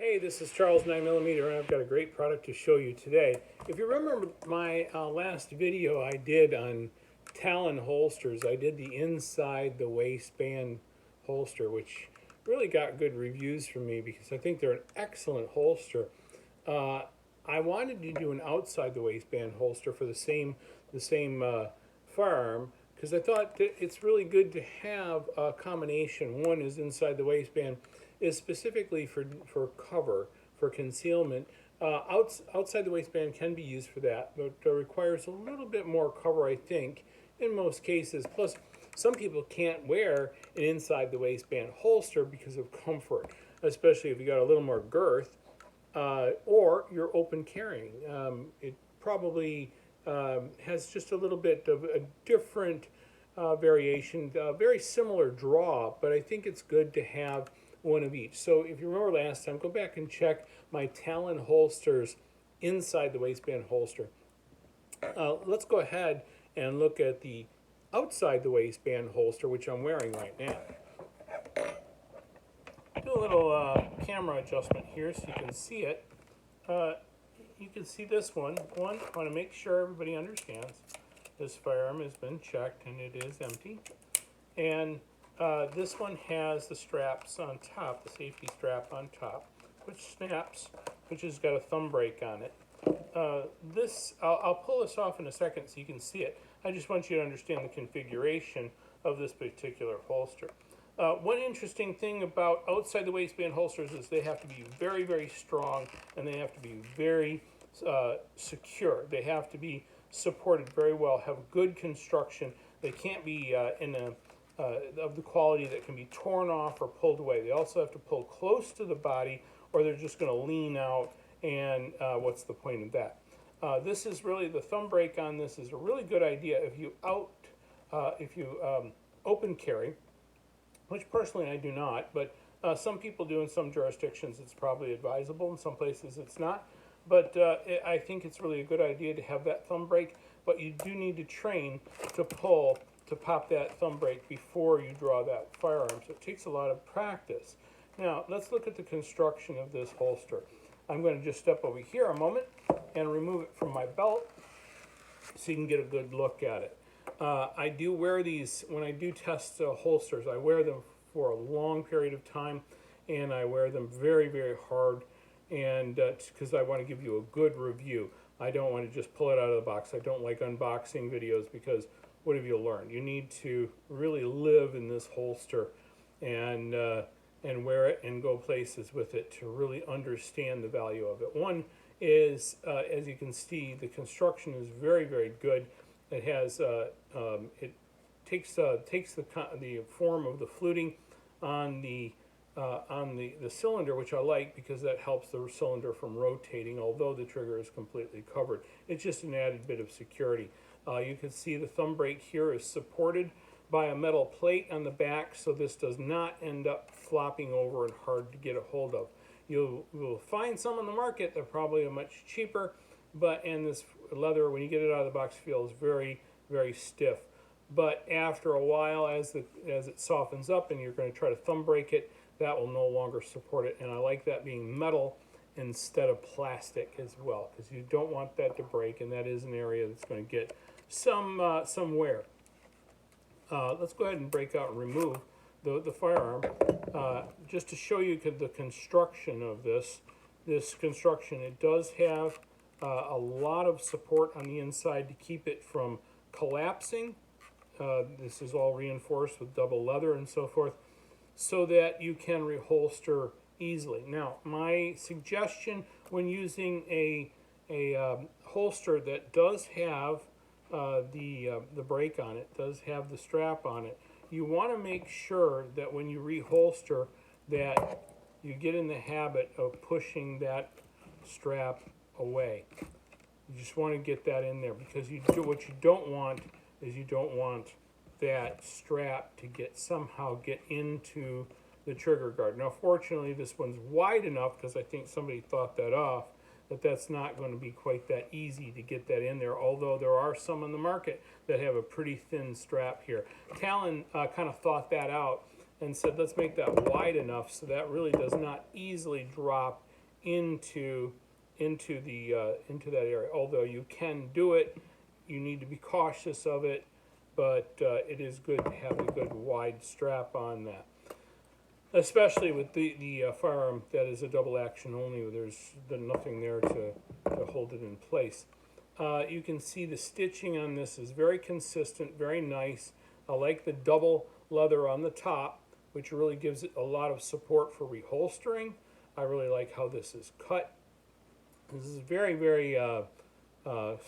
Hey, this is Charles 9mm, and I've got a great product to show you today. If you remember my last video I did on Talon holsters, I did the inside the waistband holster, which really got good reviews from me because I think they're an excellent holster. I wanted to do an outside the waistband holster for the same firearm because I thought that it's really good to have a combination. One is inside the waistband, is specifically for cover, for concealment. Outside the waistband can be used for that, but requires a little bit more cover, I think, in most cases. Plus, some people can't wear an inside the waistband holster because of comfort, especially if you got a little more girth, or you're open carrying. It probably has just a little bit of a different variation, very similar draw, but I think it's good to have one of each. So if you remember last time, go back and check my Talon holsters inside the waistband holster. Let's go ahead and look at the outside the waistband holster, which I'm wearing right now. Do a little camera adjustment here so you can see it. You can see this one. I want to make sure everybody understands this firearm has been checked and it is empty. And this one has the straps on top, the safety strap on top, which snaps, which has got a thumb brake on it. I'll pull this off in a second so you can see it. I just want you to understand the configuration of this particular holster. One interesting thing about outside the waistband holsters is they have to be very, very strong, and they have to be very secure. They have to be supported very well, have good construction. They can't be of the quality that can be torn off or pulled away. They also have to pull close to the body, or they're just going to lean out, and what's the point of that? This is really, the thumb brake on this is a really good idea if you open carry, which personally I do not, but some people do in some jurisdictions. It's probably advisable. In some places it's not. But I think it's really a good idea to have that thumb brake, but you do need to train to pop that thumb brake before you draw that firearm. So it takes a lot of practice. Now, let's look at the construction of this holster. I'm going to just step over here a moment and remove it from my belt so you can get a good look at it. I do wear these, when I do test holsters, I wear them for a long period of time, and I wear them very, very hard, and because I want to give you a good review. I don't want to just pull it out of the box. I don't like unboxing videos because what have you learned? You need to really live in this holster and wear it and go places with it to really understand the value of it. One is, as you can see, the construction is very, very good. It has it takes the form of the fluting on the cylinder, which I like because that helps the cylinder from rotating, although the trigger is completely covered. It's just an added bit of security. You can see the thumb brake here is supported by a metal plate on the back, so this does not end up flopping over and hard to get a hold of. You will find some on the market that probably are much cheaper, and this leather, when you get it out of the box, feels very, very stiff. But after a while, as it softens up and you're going to try to thumb brake it, that will no longer support it. And I like that being metal instead of plastic as well, because you don't want that to break, and that is an area that's going to get some wear. Let's go ahead and break out and remove the firearm, just to show you the construction of this. This construction, it does have a lot of support on the inside to keep it from collapsing. This is all reinforced with double leather and so forth, so that you can reholster easily. Now, my suggestion when using a holster that does have the brake on it, does have the strap on it, you want to make sure that when you reholster that you get in the habit of pushing that strap away. You just want to get that in there, because what you don't want is you don't want that strap to somehow get into the trigger guard. Now, fortunately, this one's wide enough, because I think somebody thought that off, that's not going to be quite that easy to get that in there, although there are some on the market that have a pretty thin strap here. Talon kind of thought that out and said, let's make that wide enough so that really does not easily drop into that area. Although you can do it, you need to be cautious of it, but it is good to have a good wide strap on that. Especially with the firearm that is a double action only, there's nothing there to hold it in place. You can see the stitching on this is very consistent, very nice. I like the double leather on the top, which really gives it a lot of support for reholstering. I really like how this is cut. This is very, very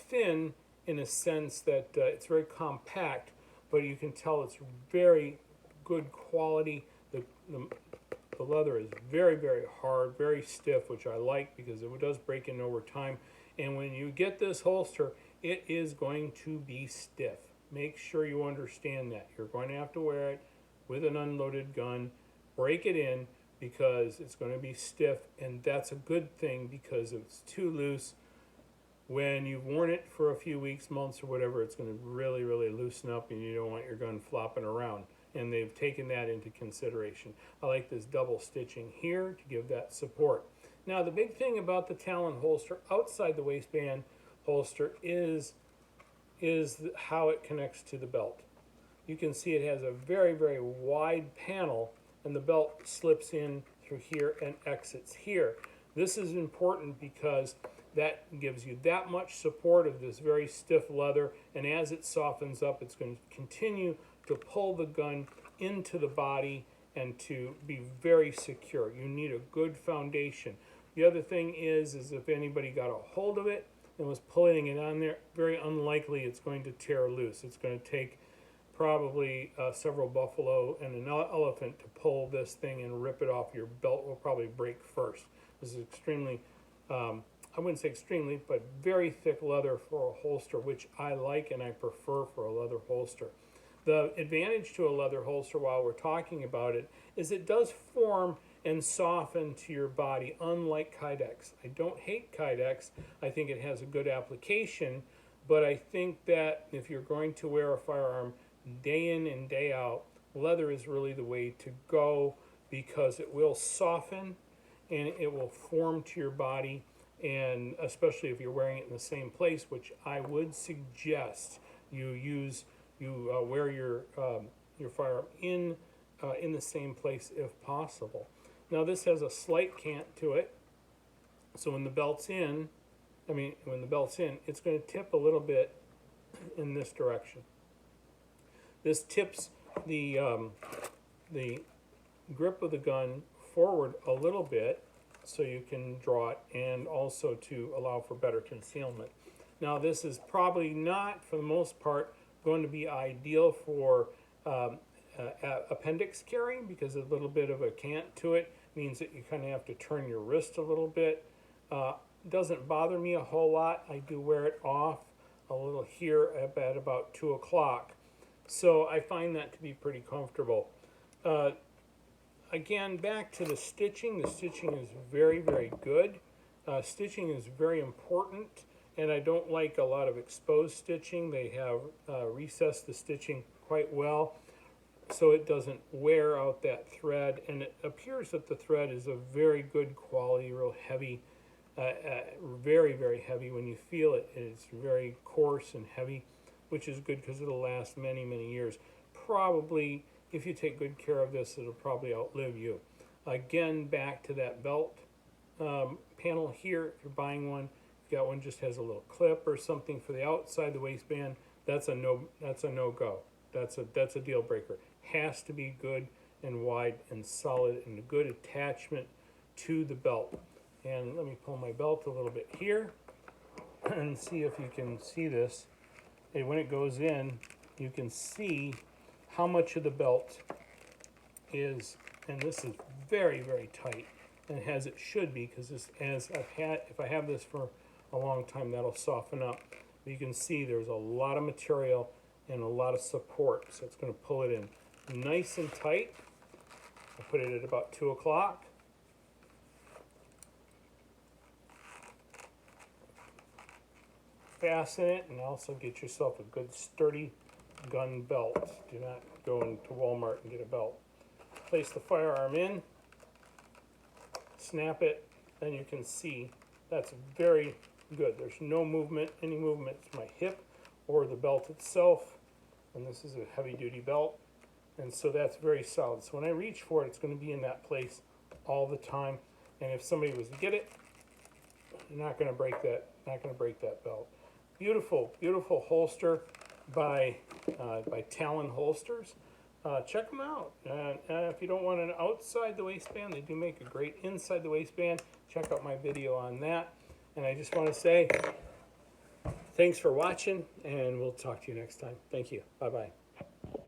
thin in a sense that it's very compact, but you can tell it's very good quality. The leather is very, very hard, very stiff, which I like because it does break in over time. And when you get this holster, it is going to be stiff. Make sure you understand that. You're going to have to wear it with an unloaded gun, break it in, because it's going to be stiff, and that's a good thing, because if it's too loose, when you've worn it for a few weeks, months, or whatever, it's going to really, really loosen up, and you don't want your gun flopping around. And they've taken that into consideration. I like this double stitching here to give that support. Now, the big thing about the Talon holster outside the waistband holster is how it connects to the belt. You can see it has a very, very wide panel, and the belt slips in through here and exits here. This is important because that gives you that much support of this very stiff leather, and as it softens up, it's going to continue to pull the gun into the body and to be very secure. You need a good foundation. The other thing is if anybody got a hold of it and was pulling it on there, very unlikely it's going to tear loose. It's going to take probably several buffalo and an elephant to pull this thing and rip it off. Your belt will probably break first. This is extremely, I wouldn't say extremely, but very thick leather for a holster, which I like and I prefer for a leather holster. The advantage to a leather holster, while we're talking about it, is it does form and soften to your body, unlike Kydex. I don't hate Kydex. I think it has a good application, but I think that if you're going to wear a firearm day in and day out, leather is really the way to go, because it will soften and it will form to your body, and especially if you're wearing it in the same place, which I would suggest you wear your firearm in the same place if possible. Now, this has a slight cant to it, so when the belt's in, it's going to tip a little bit in this direction. This tips the grip of the gun forward a little bit so you can draw it, and also to allow for better concealment. Now, this is probably not, for the most part, going to be ideal for appendix carrying, because a little bit of a cant to it means that you kind of have to turn your wrist a little bit. Doesn't bother me a whole lot. I do wear it off a little here at about 2 o'clock. So I find that to be pretty comfortable. Again, back to the stitching. The stitching is very, very good. Stitching is very important, and I don't like a lot of exposed stitching. They have recessed the stitching quite well, so it doesn't wear out that thread, and it appears that the thread is a very good quality, real heavy, very, very heavy. When you feel it, it's very coarse and heavy, which is good because it'll last many, many years. Probably, if you take good care of this, it'll probably outlive you. Again, back to that belt panel here. If you're buying one, if you got one just has a little clip or something for the outside the waistband, that's a no go. That's a deal breaker. Has to be good and wide and solid and a good attachment to the belt. And let me pull my belt a little bit here and see if you can see this. And when it goes in, you can see how much of the belt is, and this is very, very tight, and as it should be, because if I have this for a long time, that'll soften up. But you can see there's a lot of material and a lot of support, so it's going to pull it in nice and tight. I put it at about 2 o'clock. Fasten it, and also get yourself a good sturdy gun belt. Do not go into Walmart and get a belt. Place the firearm in, snap it, then you can see that's very good. There's no movement, any movement to my hip or the belt itself. And this is a heavy duty belt. And so that's very solid. So when I reach for it, it's going to be in that place all the time. And if somebody was to get it, you're not going to break that belt. Beautiful, beautiful holster by Talon holsters. Check them out. If you don't want an outside the waistband, they do make a great inside the waistband. Check out my video on that. And I just want to say thanks for watching, and we'll talk to you next time. Thank you. Bye-bye.